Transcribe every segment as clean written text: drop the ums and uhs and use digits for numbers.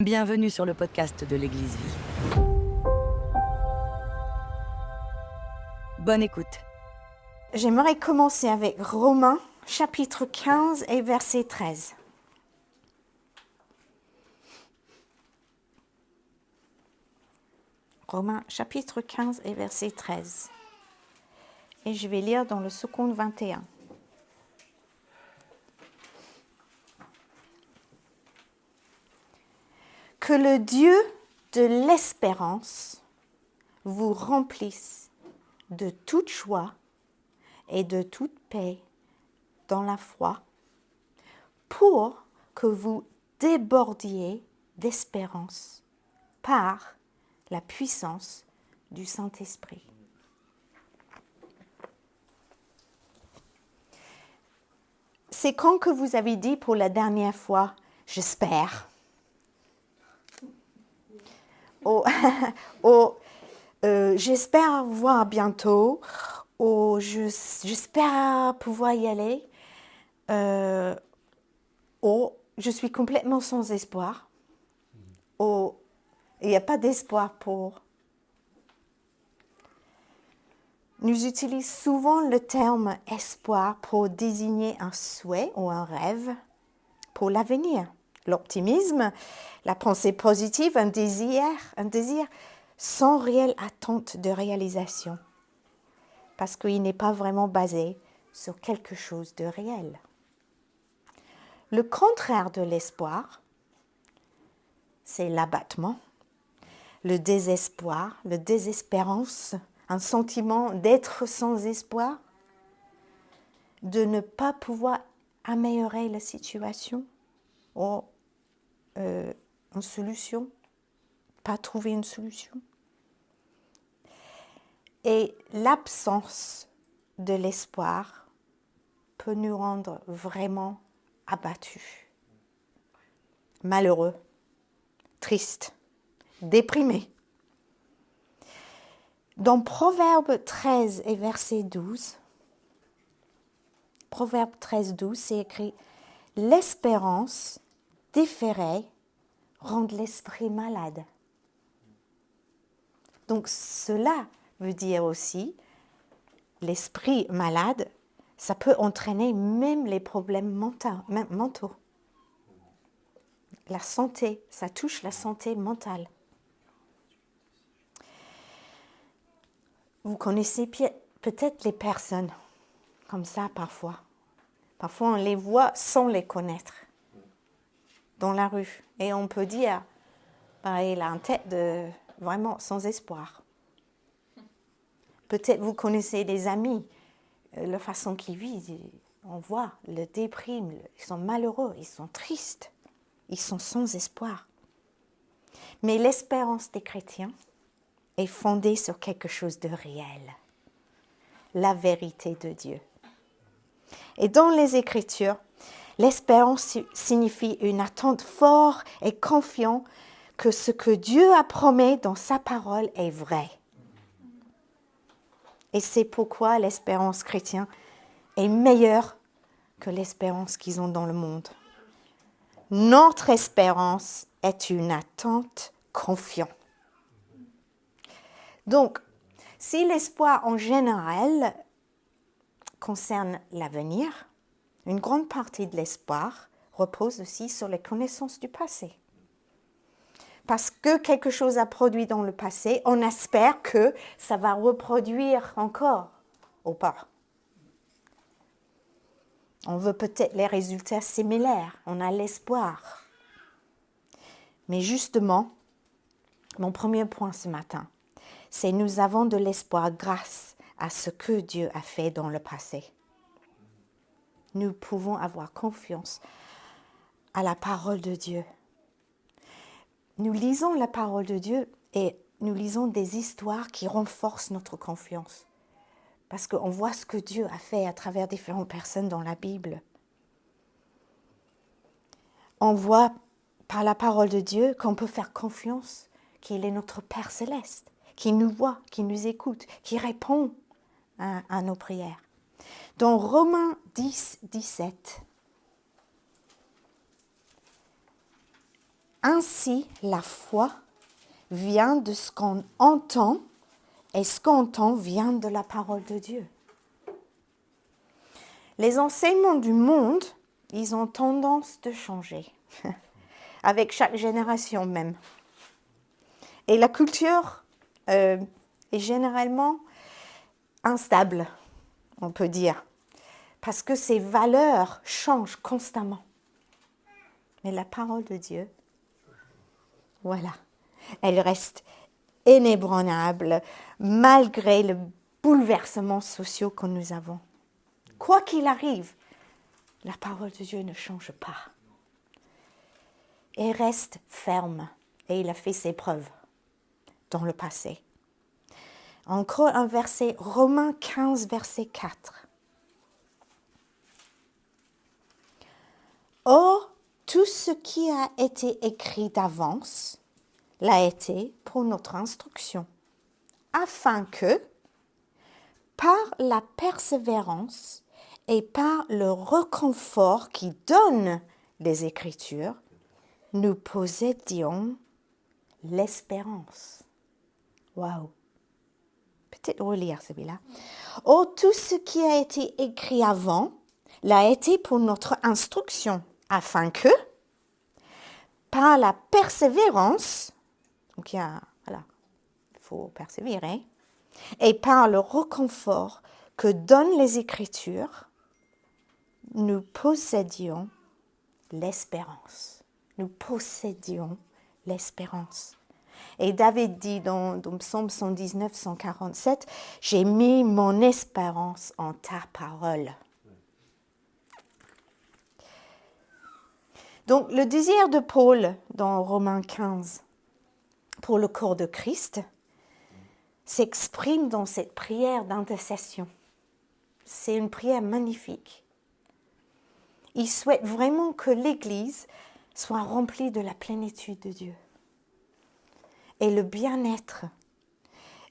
Bienvenue sur le podcast de l'Église Vie. Bonne écoute. J'aimerais commencer avec Romains, chapitre 15 et verset 13. Romains, chapitre 15 et verset 13. Et je vais lire dans le seconde 21. Que le Dieu de l'espérance vous remplisse de toute joie et de toute paix dans la foi, pour que vous débordiez d'espérance par la puissance du Saint-Esprit. C'est quand que vous avez dit pour la dernière fois « j'espère » j'espère voir bientôt, ou j'espère pouvoir y aller, ou je suis complètement sans espoir, ou il n'y a pas d'espoir pour. Nous utilisons souvent le terme espoir pour désigner un souhait ou un rêve pour l'avenir. L'optimisme, la pensée positive, un désir sans réelle attente de réalisation, parce qu'il n'est pas vraiment basé sur quelque chose de réel. Le contraire de l'espoir, c'est l'abattement, le désespoir, la désespérance, un sentiment d'être sans espoir, de ne pas pouvoir améliorer la situation ou une solution, pas trouver une solution. Et l'absence de l'espoir peut nous rendre vraiment abattus, malheureux, tristes, déprimés. Dans Proverbe 13 et verset 12, Proverbe 13, 12, c'est écrit « L'espérance déférée rend l'esprit malade ». Donc cela veut dire aussi, l'esprit malade, ça peut entraîner même les problèmes mentaux. La santé, ça touche la santé mentale. Vous connaissez peut-être les personnes comme ça parfois. Parfois on les voit sans les connaître dans la rue. Et on peut dire, il a une tête de vraiment sans espoir. Peut-être vous connaissez des amis, la façon qu'ils vivent, on voit le déprime, ils sont malheureux, ils sont tristes, ils sont sans espoir. Mais l'espérance des chrétiens est fondée sur quelque chose de réel, la vérité de Dieu. Et dans les Écritures, l'espérance signifie une attente forte et confiante que ce que Dieu a promis dans sa parole est vrai. Et c'est pourquoi l'espérance chrétienne est meilleure que l'espérance qu'ils ont dans le monde. Notre espérance est une attente confiante. Donc, si l'espoir en général concerne l'avenir, une grande partie de l'espoir repose aussi sur les connaissances du passé. Parce que quelque chose a produit dans le passé, on espère que ça va reproduire encore ou pas. On veut peut-être les résultats similaires, on a l'espoir. Mais justement, mon premier point ce matin, c'est nous avons de l'espoir grâce à ce que Dieu a fait dans le passé. Nous pouvons avoir confiance à la parole de Dieu. Nous lisons la parole de Dieu et nous lisons des histoires qui renforcent notre confiance. Parce qu'on voit ce que Dieu a fait à travers différentes personnes dans la Bible. On voit par la parole de Dieu qu'on peut faire confiance qu'il est notre Père céleste, qui nous voit, qui nous écoute, qui répond à nos prières. Dans Romains 10, 17, Ainsi, la foi vient de ce qu'on entend et ce qu'on entend vient de la parole de Dieu. Les enseignements du monde, ils ont tendance de changer, avec chaque génération même. Et la culture est généralement instable, on peut dire, parce que ses valeurs changent constamment. Mais la parole de Dieu, voilà, elle reste inébranlable malgré les bouleversements sociaux que nous avons. Quoi qu'il arrive, la parole de Dieu ne change pas. Elle reste ferme et il a fait ses preuves dans le passé. Encore un verset, Romains 15, verset 4. Or, tout ce qui a été écrit d'avance l'a été pour notre instruction, afin que, par la persévérance et par le réconfort qui donne les Écritures, nous possédions l'espérance. Waouh! Peut-être relire celui-là. Oh, tout ce qui a été écrit avant l'a été pour notre instruction, afin que, par la persévérance, donc il faut persévérer, et par le réconfort que donnent les Écritures, nous possédions l'espérance. Nous possédions l'espérance. Et David dit dans Psaume 119, 147, « J'ai mis mon espérance en ta parole. » Donc, le désir de Paul dans Romains 15 pour le corps de Christ s'exprime dans cette prière d'intercession. C'est une prière magnifique. Il souhaite vraiment que l'Église soit remplie de la plénitude de Dieu et le bien-être,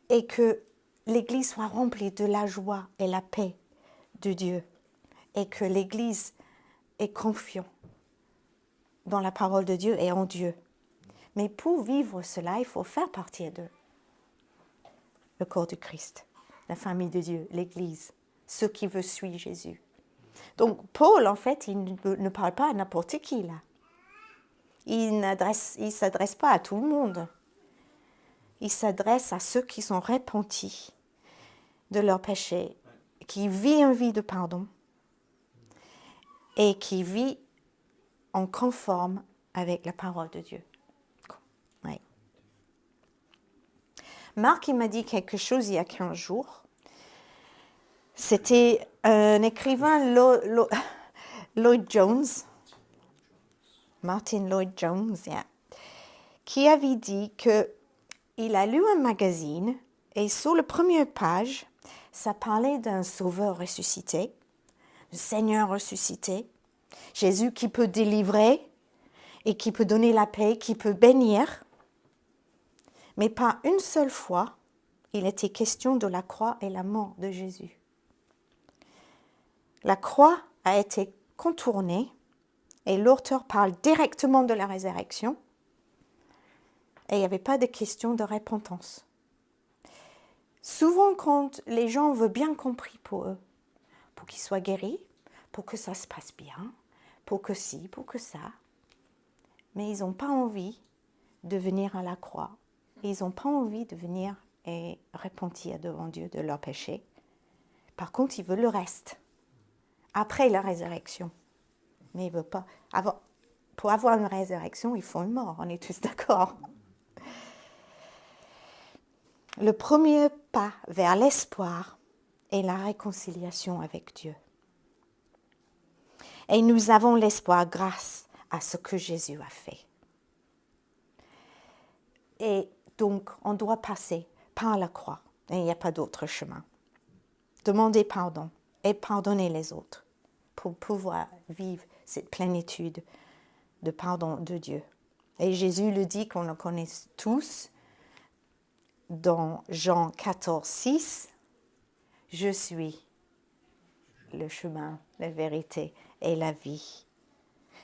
et que l'Église soit remplie de la joie et la paix de Dieu, et que l'Église est confiante dans la parole de Dieu et en Dieu. Mais pour vivre cela, il faut faire partie de le corps du Christ, la famille de Dieu, l'Église, ceux qui veulent suivre Jésus. Donc Paul, en fait, il ne parle pas à n'importe qui là. Il ne s'adresse pas à tout le monde. Il s'adresse à ceux qui sont repentis de leurs péchés, qui vivent une vie de pardon et qui vivent en conforme avec la parole de Dieu. Oui. Marc, il m'a dit quelque chose il y a 15 jours. C'était un écrivain, Lloyd Jones, Martin Lloyd Jones, yeah, qui avait dit qu'il a lu un magazine et sur la première page, ça parlait d'un sauveur ressuscité, un Seigneur ressuscité, Jésus qui peut délivrer et qui peut donner la paix, qui peut bénir. Mais pas une seule fois, il était question de la croix et la mort de Jésus. La croix a été contournée et l'auteur parle directement de la résurrection et il n'y avait pas de question de repentance. Souvent, quand les gens veulent bien compris pour eux, pour qu'ils soient guéris, pour que ça se passe bien, pour que ci, pour que ça, mais ils n'ont pas envie de venir à la croix. Ils n'ont pas envie de venir et repentir devant Dieu de leurs péchés. Par contre, ils veulent le reste, après la résurrection. Mais ils ne veulent pas. Pour avoir une résurrection, il faut une mort, on est tous d'accord. Le premier pas vers l'espoir est la réconciliation avec Dieu. Et nous avons l'espoir grâce à ce que Jésus a fait. Et donc, on doit passer par la croix. Et il n'y a pas d'autre chemin. Demander pardon et pardonner les autres pour pouvoir vivre cette plénitude de pardon de Dieu. Et Jésus le dit, qu'on le connaît tous, dans Jean 14, 6, « Je suis le chemin, la vérité et la vie.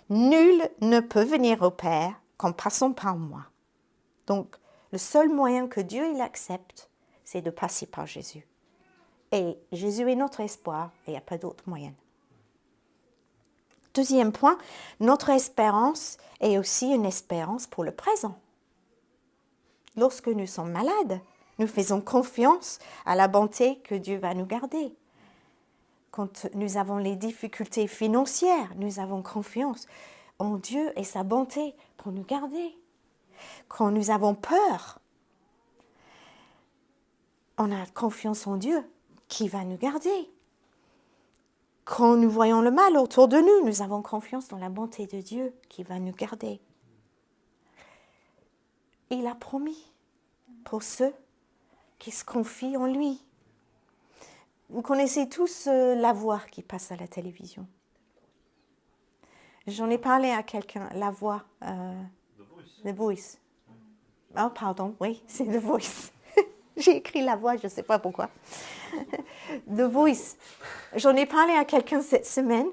Nul ne peut venir au Père qu'en passant par moi. Donc, le seul moyen que Dieu il accepte, c'est de passer par Jésus. Et Jésus est notre espoir et il n'y a pas d'autre moyen. Deuxième point, notre espérance est aussi une espérance pour le présent. Lorsque nous sommes malades, nous faisons confiance à la bonté que Dieu va nous garder. Quand nous avons les difficultés financières, nous avons confiance en Dieu et sa bonté pour nous garder. Quand nous avons peur, on a confiance en Dieu qui va nous garder. Quand nous voyons le mal autour de nous, nous avons confiance dans la bonté de Dieu qui va nous garder. Il a promis pour ceux qui se confient en lui. Vous connaissez tous La Voix qui passe à la télévision. J'en ai parlé à quelqu'un, La Voix. The Voice. Oh, pardon, oui, c'est The Voice. J'ai écrit La Voix, je ne sais pas pourquoi. The Voice. J'en ai parlé à quelqu'un cette semaine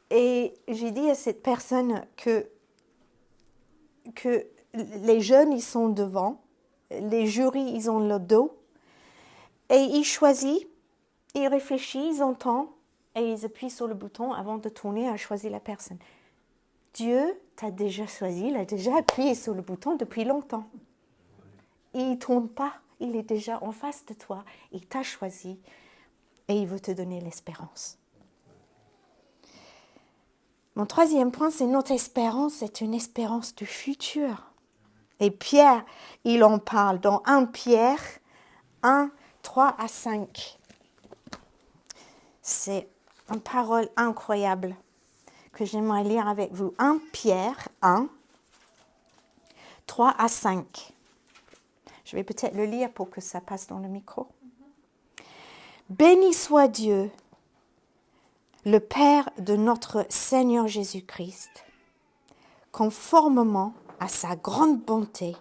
et j'ai dit à cette personne que les jeunes, ils sont devant, les jurys, ils ont le dos et ils choisissent, ils réfléchissent, ils entendent et ils appuient sur le bouton avant de tourner à choisir la personne. Dieu t'a déjà choisi, il a déjà appuyé sur le bouton depuis longtemps. Il ne tourne pas, il est déjà en face de toi, il t'a choisi et il veut te donner l'espérance. Mon troisième point, c'est notre espérance, c'est une espérance du futur. Et Pierre, il en parle dans 1 Pierre 1, 3 à 5. C'est une parole incroyable que j'aimerais lire avec vous. 1 Pierre 1, 3 à 5. Je vais peut-être le lire pour que ça passe dans le micro. Béni soit Dieu, le Père de notre Seigneur Jésus-Christ. Conformément à sa grande bonté,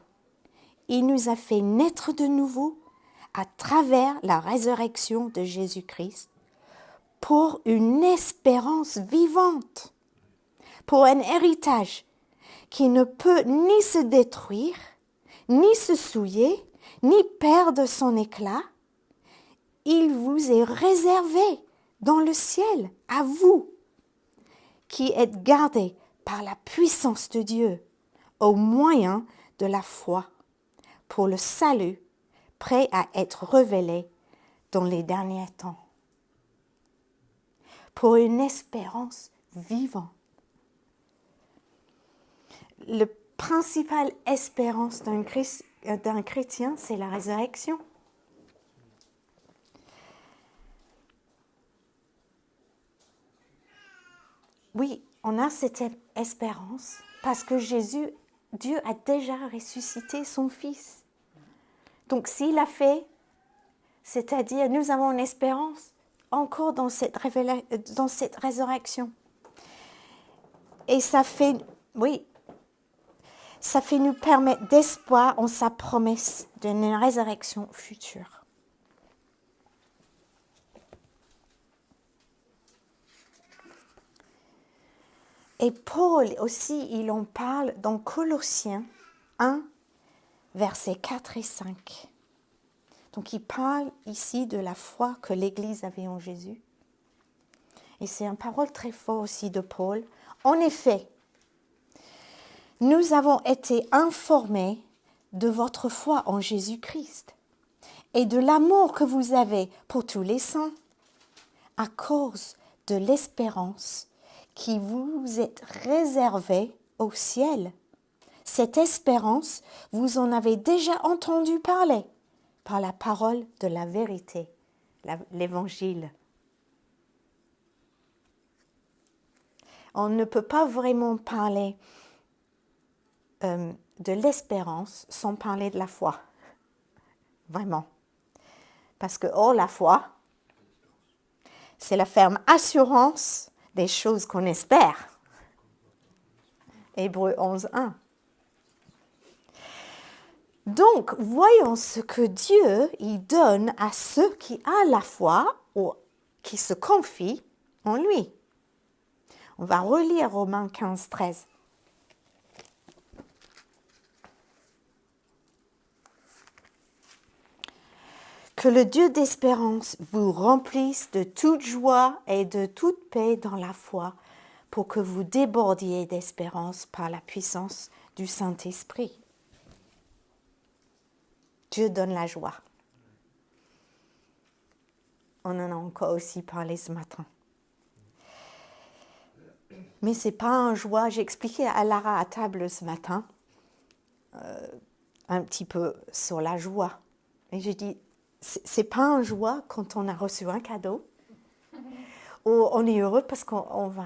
il nous a fait naître de nouveau à travers la résurrection de Jésus-Christ pour une espérance vivante, pour un héritage qui ne peut ni se détruire, ni se souiller, ni perdre son éclat. Il vous est réservé dans le ciel, à vous, qui êtes gardés par la puissance de Dieu, au moyen de la foi, pour le salut, prêt à être révélé dans les derniers temps. Pour une espérance vivante. La principale espérance d'un chrétien, c'est la résurrection. Oui, on a cette espérance parce que Dieu a déjà ressuscité son Fils. Donc s'il a fait, c'est-à-dire nous avons une espérance encore dans cette résurrection. Et ça fait nous permettre d'espoir en sa promesse d'une résurrection future. Et Paul aussi, il en parle dans Colossiens 1, versets 4 et 5. Donc il parle ici de la foi que l'Église avait en Jésus. Et c'est une parole très forte aussi de Paul. En effet, nous avons été informés de votre foi en Jésus-Christ et de l'amour que vous avez pour tous les saints à cause de l'espérance qui vous est réservée au ciel. Cette espérance, vous en avez déjà entendu parler par la parole de la vérité, l'évangile. On ne peut pas vraiment parler de l'espérance sans parler de la foi. Vraiment. Parce que la foi, c'est la ferme assurance des choses qu'on espère. Hébreux 11, 1. Donc, voyons ce que Dieu il donne à ceux qui ont la foi ou qui se confient en lui. On va relire Romains 15, 13. Que le Dieu d'espérance vous remplisse de toute joie et de toute paix dans la foi, pour que vous débordiez d'espérance par la puissance du Saint-Esprit. Dieu donne la joie. On en a encore aussi parlé ce matin. Mais ce n'est pas un joie. J'ai expliqué à Lara à table ce matin un petit peu sur la joie. Et j'ai dit, c'est pas un joie quand on a reçu un cadeau, ou on est heureux parce qu'on va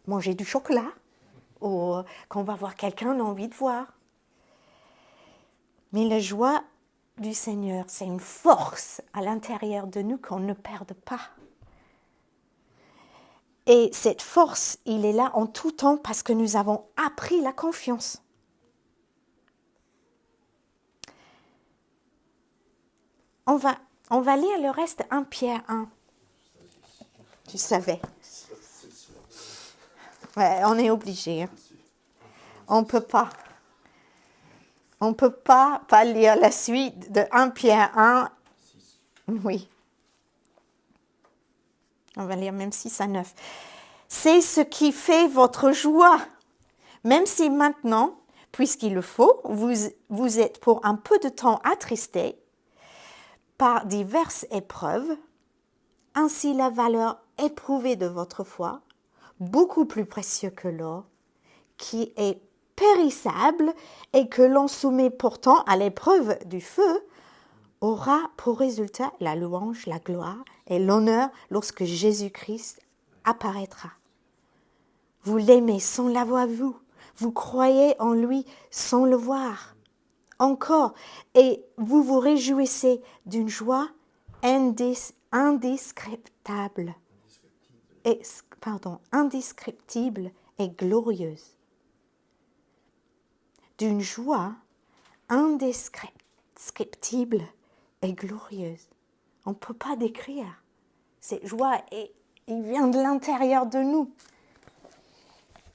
manger du chocolat, ou qu'on va voir quelqu'un qu'on a envie de voir. Mais la joie du Seigneur, c'est une force à l'intérieur de nous qu'on ne perde pas. Et cette force, il est là en tout temps parce que nous avons appris la confiance. On va lire le reste 1 Pierre 1. Tu savais. Ouais, on est obligé. Hein. On peut pas lire la suite de 1 Pierre 1. Oui. On va lire même 6 à 9. C'est ce qui fait votre joie. Même si maintenant, puisqu'il le faut, vous êtes pour un peu de temps attristés par diverses épreuves, ainsi la valeur éprouvée de votre foi, beaucoup plus précieux que l'or, qui est périssable et que l'on soumet pourtant à l'épreuve du feu, aura pour résultat la louange, la gloire et l'honneur lorsque Jésus-Christ apparaîtra. Vous l'aimez sans l'avoir vu, vous croyez en lui sans le voir. Encore, et vous vous réjouissez d'une joie indescriptible et glorieuse. D'une joie indescriptible et glorieuse. On ne peut pas décrire. Cette joie, il vient de l'intérieur de nous.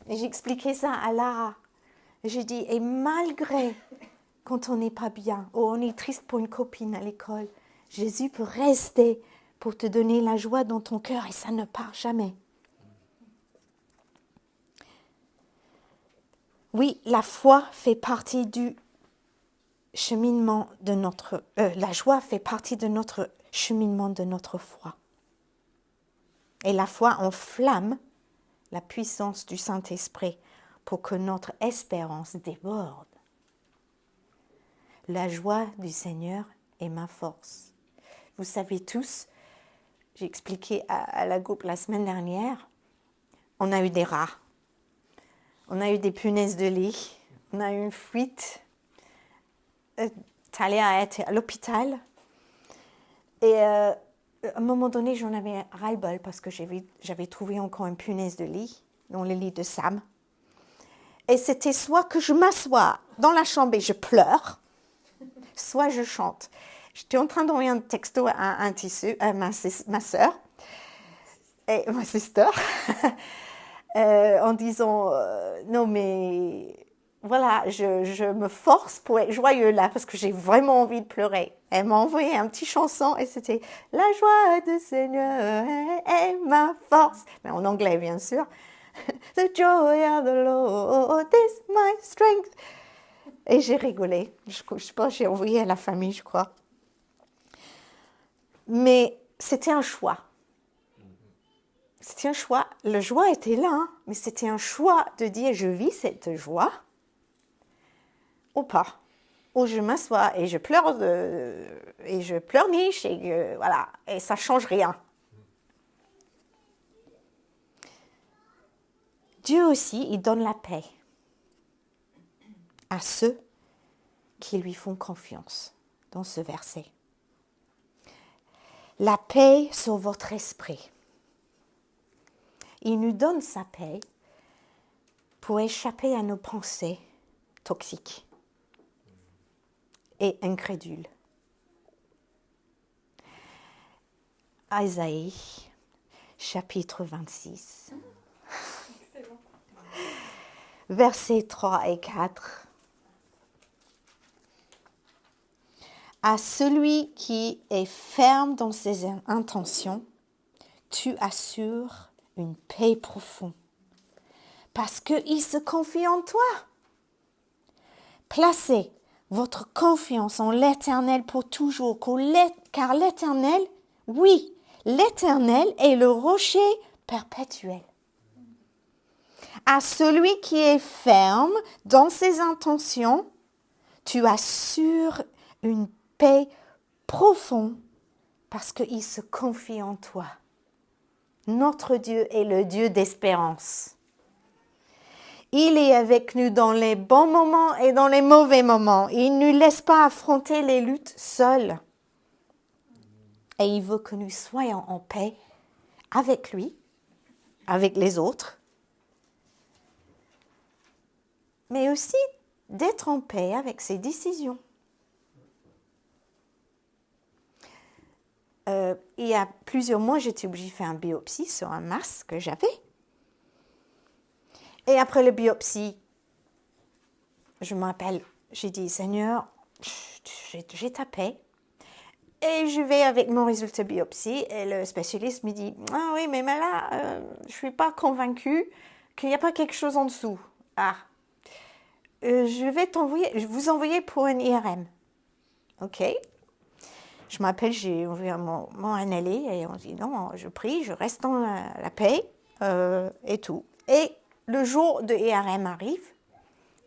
Et j'ai expliqué ça à Lara. J'ai dit, et malgré quand on n'est pas bien, ou on est triste pour une copine à l'école, Jésus peut rester pour te donner la joie dans ton cœur et ça ne part jamais. Oui, la foi fait partie du cheminement de notre... la joie fait partie de notre cheminement de notre foi. Et la foi enflamme la puissance du Saint-Esprit pour que notre espérance déborde. La joie du Seigneur est ma force. Vous savez tous, j'ai expliqué à la groupe la semaine dernière, on a eu des rats, on a eu des punaises de lit, on a eu une fuite. Talia a été à l'hôpital. Et à un moment donné, j'en avais ras-le-bol parce que j'avais trouvé encore une punaise de lit dans le lit de Sam. Et c'était soit que je m'assois dans la chambre et je pleure, soit je chante. J'étais en train d'envoyer un texto à ma soeur, et ma sister, en disant non mais voilà, je me force pour être joyeux là parce que j'ai vraiment envie de pleurer. Elle m'a envoyé un petit chanson et c'était la joie du Seigneur est ma force, mais en anglais bien sûr. The joy of the Lord is my strength. Et j'ai rigolé. Je pense que j'ai envoyé à la famille, je crois. Mais c'était un choix. C'était un choix. La joie était là, hein, mais c'était un choix de dire je vis cette joie ou pas. Ou je m'assois et je pleure niche et voilà, et ça change rien. Dieu aussi, il donne la paix à ceux qui lui font confiance dans ce verset. La paix sur votre esprit. Il nous donne sa paix pour échapper à nos pensées toxiques et incrédules. Isaïe, chapitre 26. Versets 3 et 4. À celui qui est ferme dans ses intentions, tu assures une paix profonde parce qu'il se confie en toi. Placez votre confiance en l'Éternel pour toujours, car l'Éternel, oui, l'Éternel est le rocher perpétuel. À celui qui est ferme dans ses intentions, tu assures une paix profonde parce qu'il se confie en toi. Notre Dieu est le Dieu d'espérance. Il est avec nous dans les bons moments et dans les mauvais moments. Il ne nous laisse pas affronter les luttes seuls. Et il veut que nous soyons en paix avec lui, avec les autres, mais aussi d'être en paix avec ses décisions. Il y a plusieurs mois, j'étais obligée de faire une biopsie sur un masque que j'avais. Et après la biopsie, je m'appelle, j'ai dit, Seigneur, j'ai ta paix. Et je vais avec mon résultat biopsie et le spécialiste me dit, ah oui, mais là, je ne suis pas convaincue qu'il n'y a pas quelque chose en dessous. Ah, je vais vous envoyer pour un IRM. OK. Je m'appelle, j'ai envoyé mon analyse et on dit, non, je prie, je reste dans la paix et tout. Et le jour de IRM arrive,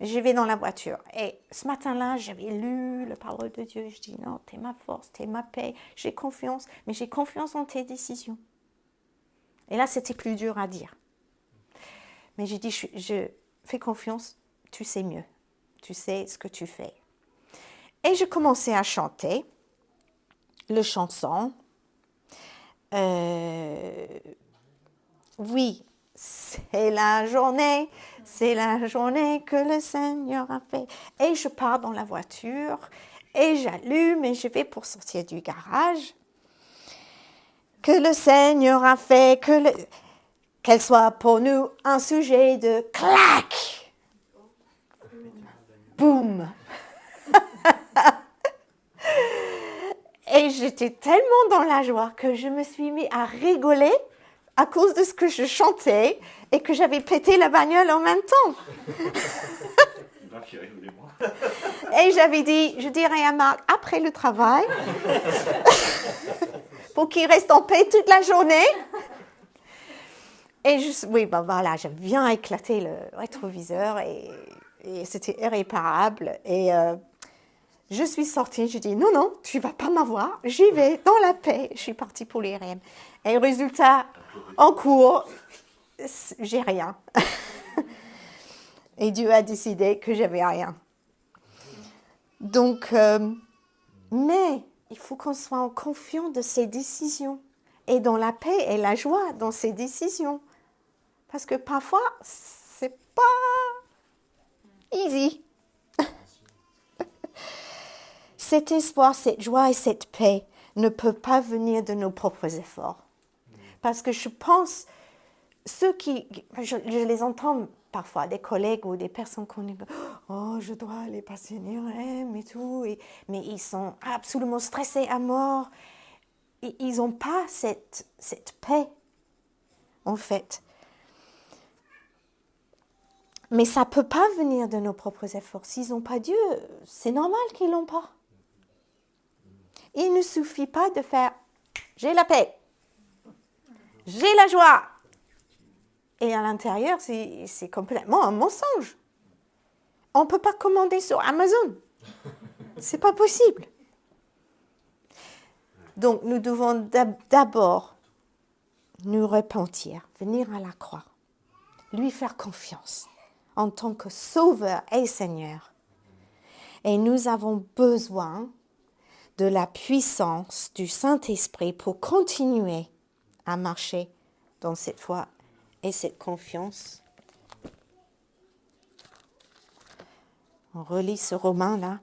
je vais dans la voiture. Et ce matin-là, j'avais lu la parole de Dieu. Je dis, non, t'es ma force, t'es ma paix. J'ai confiance, mais j'ai confiance en tes décisions. Et là, c'était plus dur à dire. Mais j'ai dit, je fais confiance, tu sais mieux. Tu sais ce que tu fais. Et je commençais à chanter le chanson. Oui, c'est la journée que le Seigneur a fait. Et je pars dans la voiture et j'allume et je vais pour sortir du garage. Que le Seigneur a fait, qu'elle soit pour nous un sujet de clac. Boum. Et j'étais tellement dans la joie que je me suis mis à rigoler à cause de ce que je chantais et que j'avais pété la bagnole en même temps. Et j'avais dit, je dirais à Marc, après le travail, pour qu'il reste en paix toute la journée. Et voilà, j'ai bien éclaté le rétroviseur et c'était irréparable. Et je suis sortie, je dis, non, tu ne vas pas m'avoir, j'y vais dans la paix. Je suis partie pour l'IRM. Et résultat, en cours, j'ai rien. Et Dieu a décidé que j'avais rien. Donc, mais il faut qu'on soit confiant de ses décisions et dans la paix et la joie dans ses décisions. Parce que parfois, c'est pas easy. Cet espoir, cette joie et cette paix ne peuvent pas venir de nos propres efforts. Parce que je pense, je les entends parfois, des collègues ou des personnes qu'on dit, oh, je dois aller passer une IRM et tout, mais ils sont absolument stressés à mort. Et ils n'ont pas cette paix, en fait. Mais ça ne peut pas venir de nos propres efforts. S'ils n'ont pas Dieu, c'est normal qu'ils ne l'ont pas. Il ne suffit pas de faire « j'ai la paix »,« j'ai la joie ». Et à l'intérieur, c'est complètement un mensonge. On ne peut pas commander sur Amazon. Ce n'est pas possible. Donc, nous devons d'abord nous repentir, venir à la croix, lui faire confiance en tant que Sauveur et Seigneur. Et nous avons besoin de la puissance du Saint-Esprit pour continuer à marcher dans cette foi et cette confiance. On relit ce Romain-là,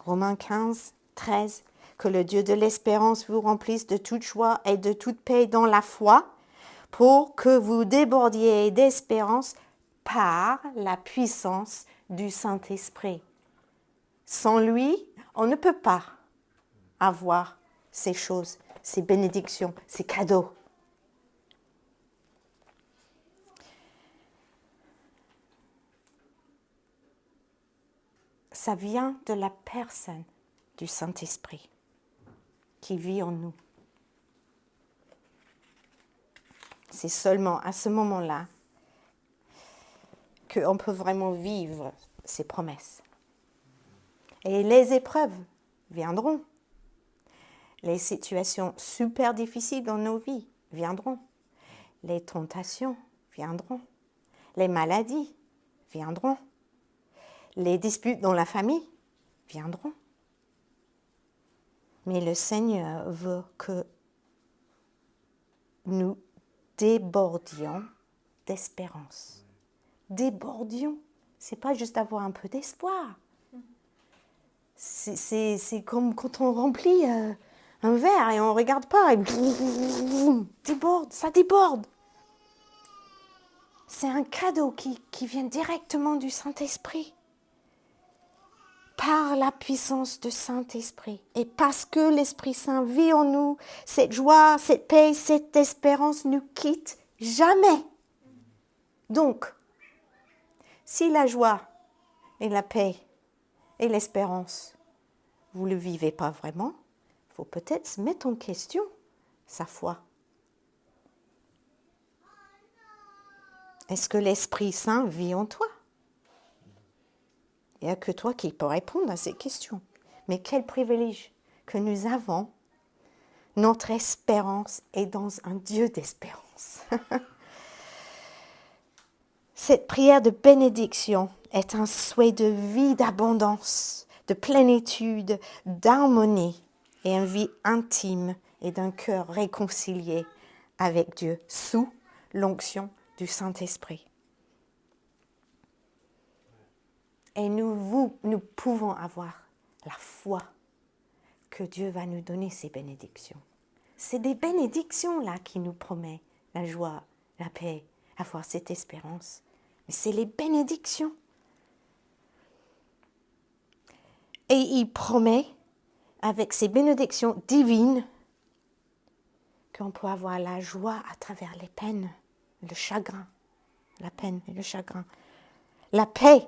Romains 15, 13. Que le Dieu de l'espérance vous remplisse de toute joie et de toute paix dans la foi, pour que vous débordiez d'espérance par la puissance du Saint-Esprit. Sans lui, on ne peut pas. avoir ces choses, ces bénédictions, ces cadeaux. Ça vient de la personne du Saint-Esprit qui vit en nous. C'est seulement à ce moment-là qu'on peut vraiment vivre ces promesses. Et les épreuves viendront. Les situations super difficiles dans nos vies viendront. Les tentations viendront. Les maladies viendront. Les disputes dans la famille viendront. Mais le Seigneur veut que nous débordions d'espérance. Débordions. C'est pas juste avoir un peu d'espoir. C'est comme quand on remplit un verre et on ne regarde pas et déborde, ça déborde. C'est un cadeau qui vient directement du Saint-Esprit. Par la puissance du Saint-Esprit. Et parce que l'Esprit Saint vit en nous, cette joie, cette paix, cette espérance ne quitte jamais. Donc, si la joie et la paix et l'espérance, vous ne le vivez pas vraiment, il faut peut-être se mettre en question sa foi. Est-ce que l'Esprit Saint vit en toi? Il n'y a que toi qui peux répondre à ces questions. Mais quel privilège que nous avons. Notre espérance est dans un Dieu d'espérance. Cette prière de bénédiction est un souhait de vie, d'abondance, de plénitude, d'harmonie et une vie intime et d'un cœur réconcilié avec Dieu sous l'onction du Saint-Esprit. Et nous pouvons avoir la foi que Dieu va nous donner ces bénédictions. C'est des bénédictions là qui nous promet la joie, la paix, avoir cette espérance. Mais c'est les bénédictions. Et il promet, avec ces bénédictions divines, qu'on peut avoir la joie à travers les peines, le chagrin, la peine et le chagrin. La paix,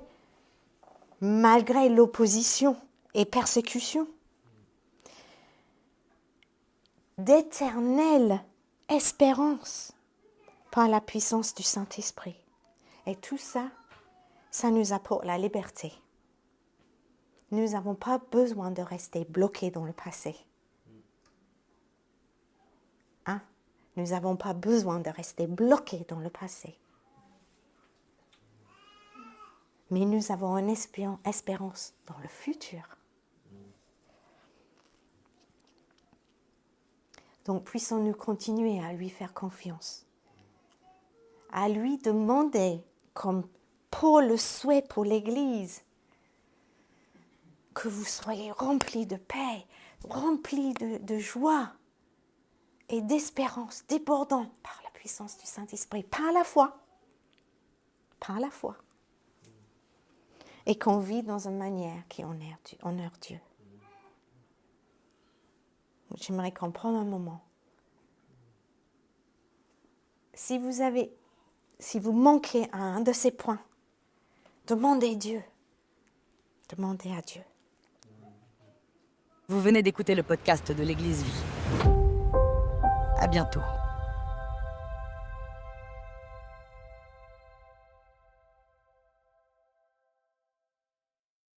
malgré l'opposition et persécution. D'éternelle espérance par la puissance du Saint-Esprit. Et tout ça, ça nous apporte la liberté. Nous n'avons pas besoin de rester bloqués dans le passé. Hein? Nous n'avons pas besoin de rester bloqués dans le passé. Mais nous avons une espérance dans le futur. Donc, puissons-nous continuer à lui faire confiance, à lui demander, comme Paul le souhait pour l'Église, que vous soyez remplis de paix, remplis de joie et d'espérance, débordant par la puissance du Saint-Esprit, par la foi. Par la foi. Et qu'on vit dans une manière qui honore Dieu. J'aimerais qu'on prenne un moment. Si vous manquez à un de ces points, demandez Dieu. Demandez à Dieu. Vous venez d'écouter le podcast de l'Église Vie. À bientôt.